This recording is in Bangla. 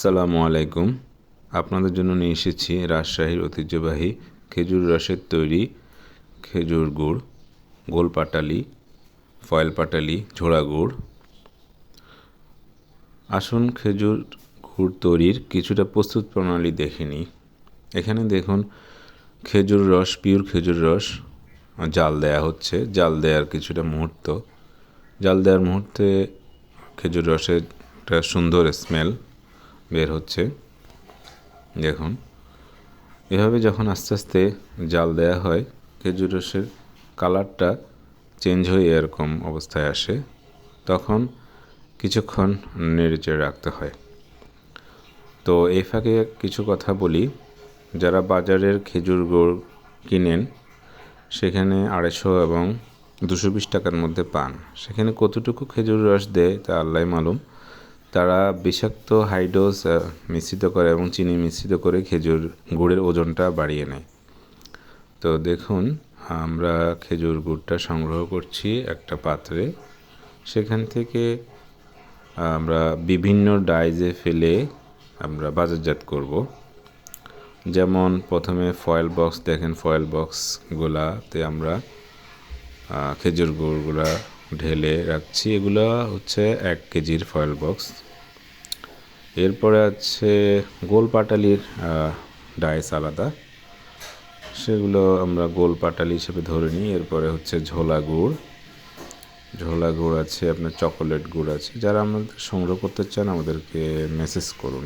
আসসালামু আলাইকুম। আপনাদের জন্য নিয়ে এসেছি রাজশাহীর ঐতিহ্যবাহী খেজুর রসের তৈরি খেজুর গুড়, গোল পাটালি, ফয়েল পাটালি, ঝোড়া গুড়। আসুন খেজুর গুড় তৈরির কিছুটা প্রস্তুত প্রণালী দেখে নিই। এখানে দেখুন খেজুর রস, পিওর খেজুর রস জাল দেয়া হচ্ছে। জাল দেওয়ার কিছুটা মুহূর্ত, জাল দেওয়ার মুহূর্তে খেজুর রসের একটা সুন্দর স্মেল বের হচ্ছে। দেখুন এভাবে যখন আস্তে আস্তে জাল দেওয়া হয়, খেজুর রসের কালারটা চেঞ্জ হয়ে এরকম অবস্থায় আসে, তখন কিছুক্ষণ নেড়েচেড়ে রাখতে হয়। তো এই ফাঁকে কিছু কথা বলি। যারা বাজারের খেজুর গুড় কিনেন, সেখানে 250 এবং 220 টাকার মধ্যে পান। সেখানে কতটুকু খেজুর রস দেয় তা আল্লাহই মালুম। তারা বিষাক্ত হাইডোজ মিশ্রিত করে এবং চিনি মিশ্রিত করে খেজুর গুড়ের ওজনটা বাড়িয়ে নেয়। তো দেখুন আমরা খেজুর গুড়টা সংগ্রহ করছি একটা পাত্রে। সেখান থেকে আমরা বিভিন্ন ডাইজে ফেলে আমরা বাজারজাত করব। যেমন প্রথমে ফয়েল বক্স, দেখেন ফয়েল বক্সগুলাতে আমরা খেজুর গুড়গুলা ঢেলে রাখছি। এগুলো হচ্ছে 1 কেজির ফয়েল বক্স। এরপরে আছে গোল পাটালির ডাইস আলাদা, সেগুলো আমরা গোল পাটালি হিসেবে ধরে নিই। এরপরে হচ্ছে ঝোলা গুড় আছে, আপনার চকোলেট গুড় আছে। যারা আমাদের সংগ্রহ করতে চান আমাদেরকে মেসেজ করুন।